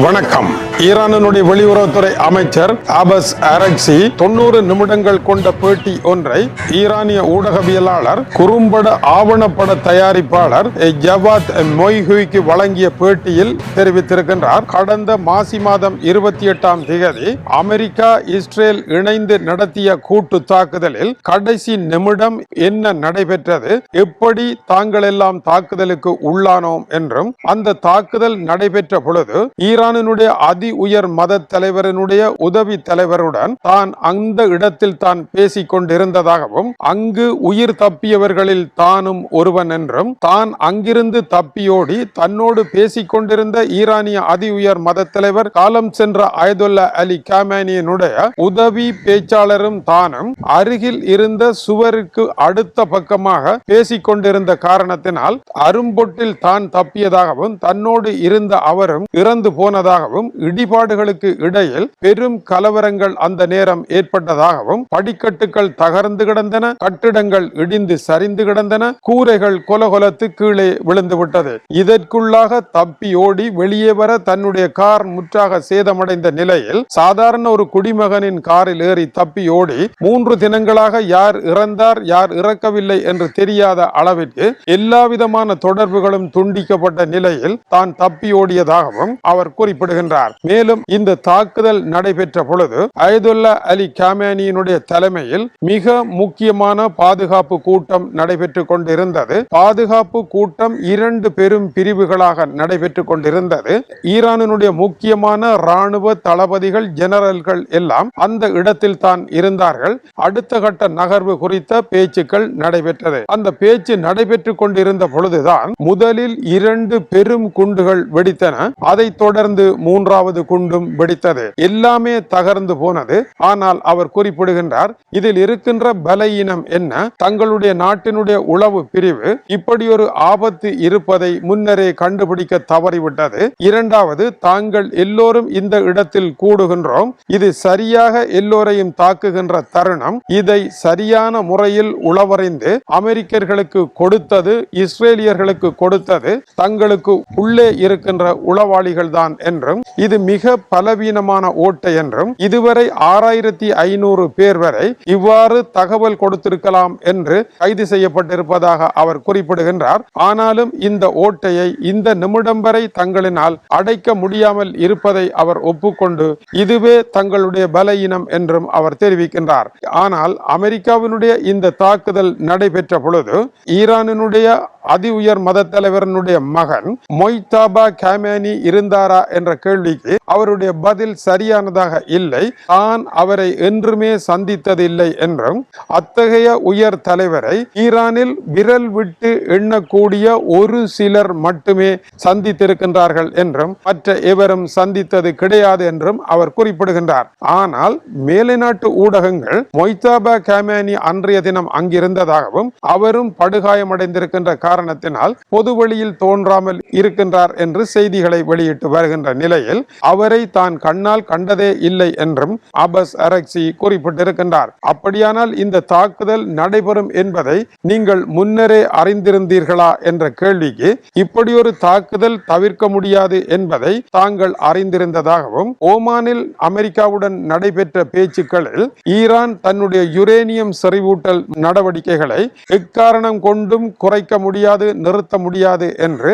வணக்கம். ஈரானுடைய வெளியுறவுத்துறை அமைச்சர் அபாஸ் அரக்சி 90 நிமிடங்கள் கொண்ட பேட்டி ஒன்றை ஈரானிய ஊடகவியலாளர் குறும்பட ஆவணப்பட தயாரிப்பாளர் ஜவாத் மொய்ஹுய்க்கு வழங்கிய பேட்டியில் தெரிவித்திருக்கின்றார். கடந்த மாசி மாதம் 28ஆம் தேதி அமெரிக்கா இஸ்ரேல் இணைந்து நடத்திய கூட்டு தாக்குதலில் கடைசி நிமிடம் என்ன நடைபெற்றது, எப்படி தாங்கள் எல்லாம் தாக்குதலுக்கு உள்ளானோம் என்றும், அந்த தாக்குதல் நடைபெற்ற பொழுது ஈரானினுடைய அதி உயர் மத தலைவரினுடைய உதவி தலைவருடன் தான் அந்த இடத்தில் தான் பேசிக் கொண்டிருந்ததாகவும், அங்கு உயிர் தப்பியவர்களில் தானும் ஒருவன் என்றும், தான் அங்கிருந்து தப்பியோடி தன்னோடு பேசிக் கொண்டிருந்த ஈரானிய அதி உயர் மத தலைவர் காலம் சென்ற அயதுல்லா அலி காமேனியினுடைய உதவி பேச்சாளரும் தானும் அருகில் இருந்த சுவருக்கு அடுத்த பக்கமாக பேசிக் கொண்டிருந்த காரணத்தினால் அரும்பொட்டில் தான் தப்பியதாகவும், தன்னோடு இருந்த அவரும் இறந்து போனதாகவும், இடிபாடுகளுக்கு இடையில் பெரும் கலவரங்கள் அந்த நேரம் ஏற்பட்டதாகவும், படிக்கட்டுகள் தகர்ந்து கிடந்தன, கட்டிடங்கள் இடிந்து சரிந்து கிடந்தன, கூரைகள் கொலகொலத்து கீழே விழுந்து விட்டது. இதற்குள்ளாக தப்பி ஓடி வெளியே வர தன்னுடைய கார் முற்றாக சேதமடைந்த நிலையில் சாதாரண ஒரு குடிமகனின் காரில் ஏறி தப்பி ஓடி 3 தினங்களாக யார் இறந்தார் யார் இறக்கவில்லை என்று தெரியாத அளவிற்கு எல்லா விதமான தொடர்புகளும் துண்டிக்கப்பட்ட நிலையில் தான் தப்பி ஓடியதாகவும் அவர் குறிப்பிடுகின்றார். மேலும் இந்த தாக்குதல் நடைபெற்ற பொழுது அயதுல்லா அலி காமேனியினுடைய தலைமையில் மிக முக்கியமான பாதுகாப்பு கூட்டம் நடைபெற்றுக் கொண்டிருந்தது. பாதுகாப்பு கூட்டம் 2 பெரும் பிரிவுகளாக நடைபெற்றுக் கொண்டிருந்தது. ஈரானினுடைய முக்கியமான ராணுவ தளபதிகள், ஜெனரல்கள் எல்லாம் அந்த இடத்தில் தான் இருந்தார்கள். அடுத்த கட்ட நகர்வு குறித்த பேச்சுக்கள் நடைபெற்றது. அந்த பேச்சு நடைபெற்றுக் கொண்டிருந்த பொழுதுதான் முதலில் 2 பெரும் குண்டுகள் வெடித்தன. அதைத் தொடர்ந்து 3வது குண்டும் வெடித்தது. எல்லாமே தகர்ந்து போனது. ஆனால் அவர் குறிப்பிடுகின்றார், இதில் இருக்கின்ற பலவீனம் என்ன, தங்களுடைய நாட்டினுடைய உளவு பிரிவு இப்படி ஒரு ஆபத்து இருப்பதை முன்னரே கண்டுபிடிக்க தவறிவிட்டது. 2வது, தாங்கள் எல்லோரும் இந்த இடத்தில் கூடுகின்றோம், இது சரியாக எல்லோரையும் தாக்குகின்ற தருணம், இதை சரியான முறையில் உளவறிந்து அமெரிக்கர்களுக்கு கொடுத்தது, இஸ்ரேலியர்களுக்கு கொடுத்தது தங்களுக்கு உள்ளே இருக்கின்ற உளவாளிகள் தான் என்றும், இது மிக பலவீனமான ஓட்டை என்றும், இதுவரை 6500 பேர் வரை இவ்வாறு தகவல் கொடுத்திருக்கலாம் என்று கைது செய்யப்பட்டிருப்பதாக அவர் குறிப்பிடுகின்றார். ஆனாலும் இந்த ஓட்டையை இந்த நிமிடம் வரை தங்களினால் அடைக்க முடியாமல் இருப்பதை அவர் ஒப்புக்கொண்டு இதுவே தங்களுடைய பலவீனம் என்றும் அவர் தெரிவிக்கின்றார். ஆனால் அமெரிக்காவினுடைய இந்த தாக்குதல் நடைபெற்ற பொழுது ஈரானினுடைய அதி உயர் மத தலைவரனுடைய மகன் மொய்தாபா காமேனி இருந்தாரா என்ற கேள்விக்கு அவருடைய பதில் சரியானதாக இல்லை. தான் அவரை என்றுமே சந்தித்ததில்லை என்றும், அத்தகைய உயர் தலைவரை ஈரானில் விரல் விட்டு எண்ணக்கூடிய ஒரு சிலர் மட்டுமே சந்தித்திருக்கின்றார்கள் என்றும், மற்ற எவரும் சந்தித்தது கிடையாது என்றும் அவர் குறிப்பிடுகின்றார். ஆனால் மேலை நாட்டு ஊடகங்கள் மொய்தாபா காமேனி அன்றைய தினம் அங்கிருந்ததாகவும், அவரும் படுகாயமடைந்திருக்கின்ற காரணத்தினால் பொது வழியில் தோன்றாமல் இருக்கின்றார் என்று செய்திகளை வெளியிட்டு வருகின்ற நிலையில் அவரை தான் கண்ணால் கண்டதே இல்லை என்றும் அபாஸ் அரக்சி குறிப்பிட்டிருக்கின்றார். அப்படியானால் இந்த தாக்குதல் நடைபெறும் என்பதை நீங்கள் முன்னரே அறிந்திருந்தீர்களா என்ற கேள்விக்கு, இப்படி ஒரு தாக்குதல் தவிர்க்க முடியாது என்பதை தாங்கள் அறிந்திருந்ததாகவும், ஓமானில் அமெரிக்காவுடன் நடைபெற்ற பேச்சுக்களில் ஈரான் தன்னுடைய யுரேனியம் செறிவூட்டல் நடவடிக்கைகளை எக்காரணம் கொண்டும் குறைக்க முடியாது, நிறுத்த முடியாது என்று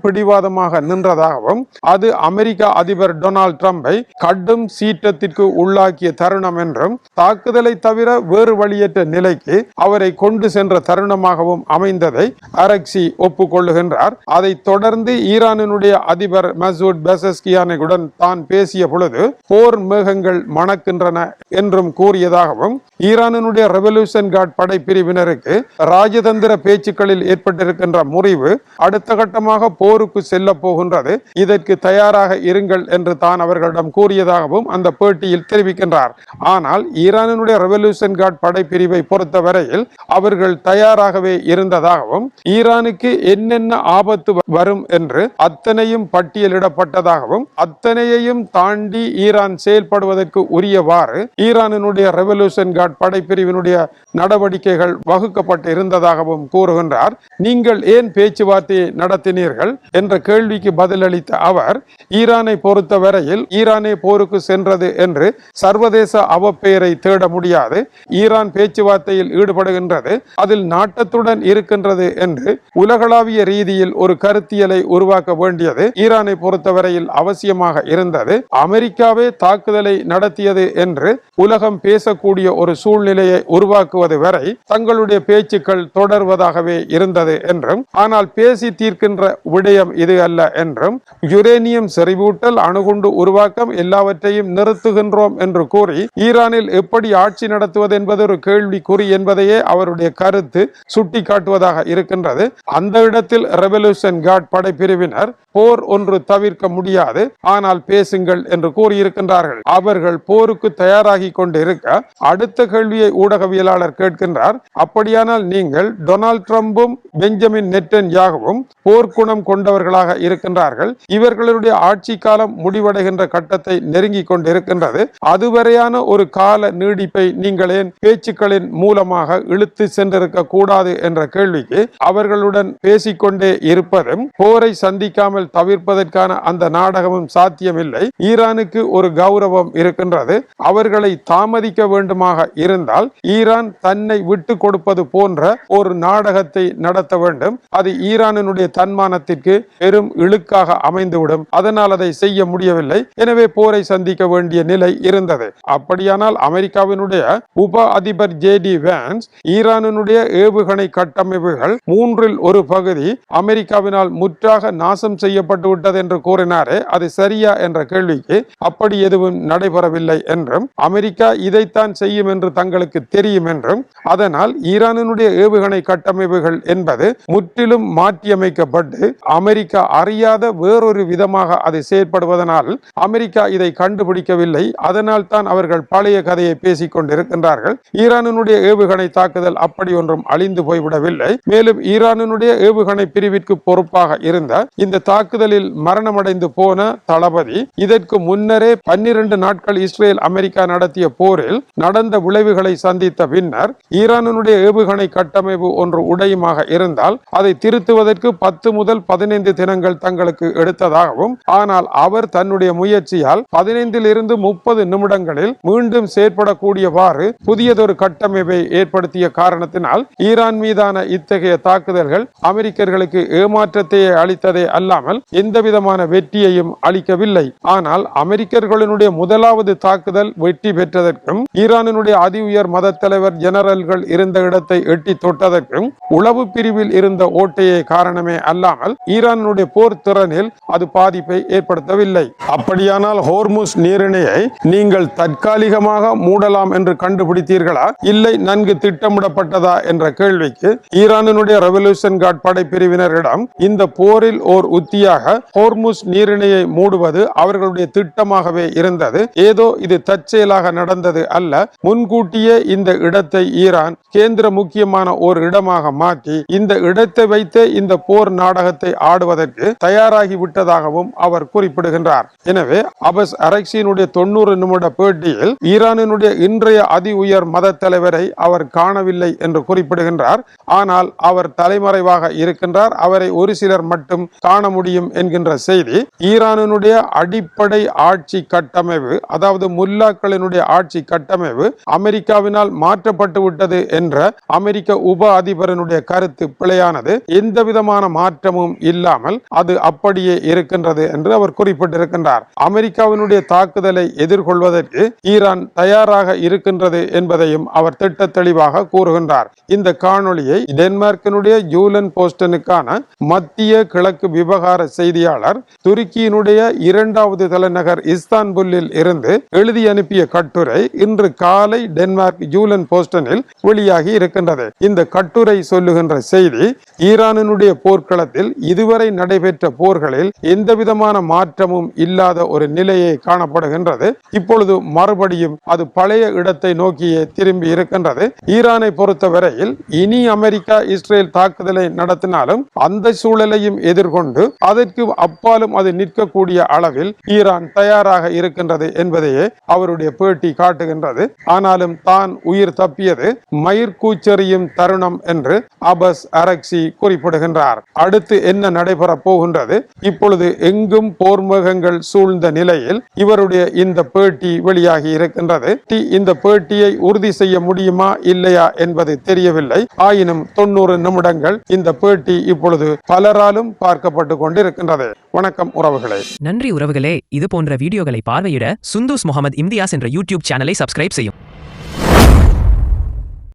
பிடிவாதமாக நின்றதாகவும், அது அமெரிக்க அதிபர் டொனால்ட் ட்ரம்பை கடும் சீற்றத்திற்கு உள்ளாக்கிய தருணம் என்றும், தாக்குதலை தவிர வேறு வழியற்ற நிலைக்கு அவரை கொண்டு சென்ற தருணமாகவும் அமைந்ததை அரக்சி ஒப்புக்கொள்ளுகின்றார். அதைத் தொடர்ந்து ஈரானினுடைய அதிபர் மசூத் பெசஸ்கியானுடன் தான் பேசிய பொழுது போர் மேகங்கள் மணக்கின்றன என்றும் கூறியதாகவும், ஈரானினுடைய ரெவல்யூஷன் கார்ட் படைப்பிரிவினருக்கு ராஜதந்திர பேச்சுக்களில் ஏற்பட்டிருக்கின்ற முறிவு அடுத்த கட்டமாக போருக்கு செல்ல போகின்றது, இதற்கு தயாராக இருங்கள் என்று தான் அவர்களிடம் கூறியதாகவும் அந்த பேட்டியில் தெரிவிக்கின்றார். ஆனால் ஈரானினுடைய ரெவல்யூஷன் கார்ட் படைப்பிரிவை பொறுத்தவரையில் அவர்கள் தயாராகவே இருந்ததாகவும், ஈரானுக்கு என்னென்ன ஆபத்து வரும் என்று அத்தனையும் பட்டியலிடப்பட்டதாகவும், அத்தனையையும் தாண்டி ஈரான் செயல்படுவதற்கு உரியவாறு ஈரானினுடைய ரெவல்யூஷன் கார்ட் படைப்பிரிவினுடைய நடவடிக்கைகள் வகுக்கப்பட்டு இருந்ததாகவும் கூறுகின்றார். கேட்கின்றார். நீங்கள் ஏன் பேச்சுவார்த்தையை நடத்தினீர்கள் என்ற கேள்விக்கு பதிலளித்த அவர், ஈரானை பொறுத்தவரையில் ஈரானே போருக்கு சென்றது என்று சர்வதேச அவப்பெயரை தேட முடியாது. ஈரான் பேச்சுவார்த்தையில் ஈடுபடுகின்றது, அதில் நாட்டத்துடன் இருக்கின்றது என்று உலகளாவிய ரீதியில் ஒரு கருத்தியலை உருவாக்க வேண்டியது ஈரானை பொறுத்தவரையில் அவசியமாக இருந்தது. அமெரிக்காவே தாக்குதலை நடத்தியது என்று உலகம் பேசக்கூடிய ஒரு சூழ்நிலையை உருவாக்குவது வரை தங்களுடைய பேச்சுக்கள் தொடர்வதாகவே இருந்தது என்றும், ஆனால் பேசி தீர்க்கின்ற விடயம் இது அல்ல என்றும், யுரேனியம் செறிவூட்டல், அணுகுண்டு உருவாக்கம் எல்லாவற்றையும் நிறுத்துகின்றோம் என்று கூறி ஈரானில் எப்படி ஆட்சி நடத்துவது என்பது ஒரு கேள்விக்குறி என்பதையே அவருடைய கருத்து சுட்டி காட்டுவதாக இருக்கின்றது. அந்த இடத்தில் ரெவல்யூஷன் கார்ட் படைப்பிரிவினர் போர் ஒன்று தவிர்க்க முடியாது, ஆனால் பேசுங்கள் என்று கூறியிருக்கின்றார்கள். அவர்கள் போருக்கு தயாராகி கொண்டிருக்க அடுத்த கேள்வியை ஊடகவியலாளர் கேட்கின்றார். அப்படியானால் நீங்கள் டொனால்ட் ட்ரம்பும் பெஞ்சமின் நெட்டன்யாகுவும் போர்க்குணம் கொண்டவர்களாக இருக்கின்றார்கள். இவர்களுடைய ஆட்சி காலம் முடிவடைகின்ற கட்டத்தை நெருங்கி கொண்டிருக்கின்றது. அதுவரையான ஒரு கால நீடிப்பை நீங்கள் ஏன் பேச்சுக்களின் மூலமாக இழுத்து சென்றிருக்க கூடாது என்ற கேள்விக்கு அவர்களுடன் பேசிக்கொண்டே இருப்பதும் போரை சந்திக்காமல் தவிர்ப்பதற்கான அந்த நாடகமும் சாத்தியமில்லை. ஈரானுக்கு ஒரு கௌரவம் இருக்கின்றது. அவர்களை தாமதிக்க வேண்டுமாக இருந்தால் ஈரான் தன்னை விட்டு கொடுப்பது போன்ற ஒரு நாடகத்தை நடத்த வேண்டும். அது ஈரானினுடைய தன்மானத்திற்கு பெரும் இழுக்காக அமைந்துவிடும். அதனால் அதை செய்ய முடியவில்லை. எனவே போரை சந்திக்க வேண்டிய நிலை இருந்தது. அப்படியானால் அமெரிக்காவினுடைய உப அதிபர் ஜே.டி. வான்ஸ் ஈரானினுடைய ஏவுகணை கட்டமைப்புகள் 1/3 பகுதி அமெரிக்காவினால் முற்றாக நாசம் செய்யப்பட்டு விட்டது என்று கூறினாரே, அது சரியா என்ற கேள்விக்கு அப்படி எதுவும் நடைபெறவில்லை என்றும், அமெரிக்கா இதைத்தான் செய்யும் என்று தங்களுக்கு தெரியும் என்றும், அதனால் ஈரானினுடைய ஏவுகணை கட்டமைப்புகள் என்பது முற்றிலும் மாற்றியமைக்கப்பட்டு அமெரிக்கா அறியாத வேறொரு விதமாக அது செயற்படுவதனால் அமெரிக்கா இதை கண்டுபிடிக்கவில்லை. அதனால் தான் அவர்கள் பழைய கதையை பேசிக் கொண்டிருக்கின்றார்கள். ஈரானினுடைய ஏவுகணை தாக்குதல் அப்படி ஒன்றும் அழிந்து போய்விடவில்லை. மேலும் ஈரானினுடைய ஏவுகணை பிரிவிற்கு பொறுப்பாக இருந்த இந்த தாக்குதலில் மரணமடைந்து போன தளபதி இதற்கு முன்னரே 12 நாட்கள் இஸ்ரேல் அமெரிக்கா நடத்திய போரில் நடந்த விளைவுகளை சந்தித்த பின்னர் ஈரானினுடைய ஏவுகணை கட்டமைப்பு ஒன்று உடையுமாக இருந்தால் அதை திருத்துவதற்கு 10 முதல் 15 தினங்கள் தங்களுக்கு எடுத்ததாகவும், ஆனால் அவர் தன்னுடைய முயற்சியால் 15 இருந்து 30 நிமிடங்களில் மீண்டும் செயற்படக்கூடியவாறு புதியதொரு கட்டமைப்பை ஏற்படுத்திய காரணத்தினால் ஈரான் மீதான இத்தகைய தாக்குதல்கள் அமெரிக்கர்களுக்கு ஏமாற்றத்தையே அளித்ததே அல்லாமல் எந்தவிதமான வெற்றியையும் அளிக்கவில்லை. ஆனால் அமெரிக்கர்களுடைய முதலாவது தாக்குதல் வெற்றி பெற்றதற்கும் ஈரானினுடைய அதி உயர் மத தலைவர் ஜெனரல்கள் இருந்த இடத்தை எட்டி தொட்டதற்கும் உளவு பிரிவில் இருந்த ஓட்டையே காரணமே அல்லாமல் ஈரானுடைய போர் திறனில் அது பாதிப்பை ஏற்படுத்தவில்லை. அப்படியானால் ஹோர்முஸ் நீரிணையை நீங்கள் தற்காலிகமாக மூடலாம் என்று கண்டுபிடித்தீர்களா, இல்லை நன்கு திட்டமிடப்பட்டதா என்ற கேள்விக்கு ஈரானினுடைய ரெவல்யூஷன் கார்ட் படைப்பிரிவினரிடம் இந்த போரில் ஓர் உத்தியாக ஹோர்முஸ் நீரிணையை மூடுவது அவர்களுடைய திட்டமாகவே இருந்தது. ஏதோ இது தற்செயலாக நடந்தது அல்ல. முன்கூட்டியே இந்த இடத்தை ஈரான் கேந்திர முக்கியமான ஒரு இடமாக மாற்றி இந்த இடத்தை வைத்தே இந்த போர் நாடகத்தை ஆடுவதற்கு தயாராகி விட்டதாகவும் அவர் குறிப்பிடுகின்றார். எனவே அபஸ் அரக்சியினுடைய 90 நிமிட பேட்டியில் ஈரானினுடைய இன்றைய அதி உயர் மத தலைவரை அவர் காணவில்லை என்று குறிப்பிடுகின்றார். ஆனால் அவர் தலைமறைவாக இருக்கின்றார். அவரை ஒரு சிலர் மட்டும் காண முடியும் என்கின்ற செய்தி ஈரானினுடைய அடிப்படை ஆட்சி கட்டமைப்பு, அதாவது முல்லாக்களினுடைய ஆட்சி கட்டமைப்பு அமெரிக்காவினால் மாற்றப்பட்டு விட்டது என்ற அமெரிக்க உப அதிபரனுடைய கருத்து பிழையானது. எந்த விதமான மாற்றமும் இல்லாமல் அது அப்படியே இருக்கின்றது என்று அவர் குறிப்பிட்டிருக்கின்றார். அமெரிக்காவினுடைய தாக்குதலை எதிர்கொள்வதற்கு ஈரான் தயாராக இருக்கின்றது என்பதையும் அவர் திட்ட தெளிவாக கூறுகின்றார். இந்த காணொளியை டென்மார்க்கினுடைய ஜூலன் போஸ்டனுக்கான மத்திய கிழக்கு விவகார செய்தியாளர் துருக்கியினுடைய 2வது தலைநகர் இஸ்தான்புல்லில் இருந்து எழுதி அனுப்பிய கட்டுரை இன்று காலை டென்மார்க் ஜூலன் போஸ்டனில் வெளியாகி இருக்கின்றது. இந்த கட்டுரை சொல்லுகின்ற செய்தி, ஈரானினுடைய போர்க்களத்தில் இதுவரை நடைபெற்ற போர்களில் எந்தவிதமான மாற்றமும் இல்லாத ஒரு நிலையை காணப்படுகின்றது. இப்பொழுது மறுபடியும் அது பழைய இடத்தை நோக்கியே திரும்பி இருக்கின்றது. ஈரானை பொறுத்தவரையில் இனி அமெரிக்கா இஸ்ரேல் தாக்குதலை நடத்தினாலும் அந்த சூழலையும் எதிர்கொண்டு அதற்கு அப்பாலும் அது நிற்கக்கூடிய அளவில் ஈரான் தயாராக இருக்கின்றது என்பதையே அவருடைய பேட்டி காட்டுகின்றது. ஆனாலும் தான் உயிர் தப்பியது மயிர் கூச்செறியும் தருணம் என்று அபஸ் அரக்சி குறிப்பிடுகின்றார். அடுத்து என்ன நடைபெறப் போகின்றது? இப்பொழுது எங்கும் போர்முகங்கள் சூழ்ந்த நிலையில் இவருடைய இந்த பேட்டி வெளியாகி இருக்கின்றது. இந்த பேட்டியை உறுதி செய்ய முடியுமா இல்லையா என்பது தெரியவில்லை. ஆயினும் 90 நிமிடங்கள் இந்த பேட்டி இப்பொழுது பலராலும் பார்க்கப்பட்டு கொண்டிருக்கின்றது. வணக்கம் உறவுகளே. நன்றி உறவுகளே. இது போன்ற வீடியோகளை பார்வையிட சுந்தூஸ் முகமது இம்தியாஸ் என்ற யூடியூப் சேனலை சப்ஸ்கிரைப் செய்யும்.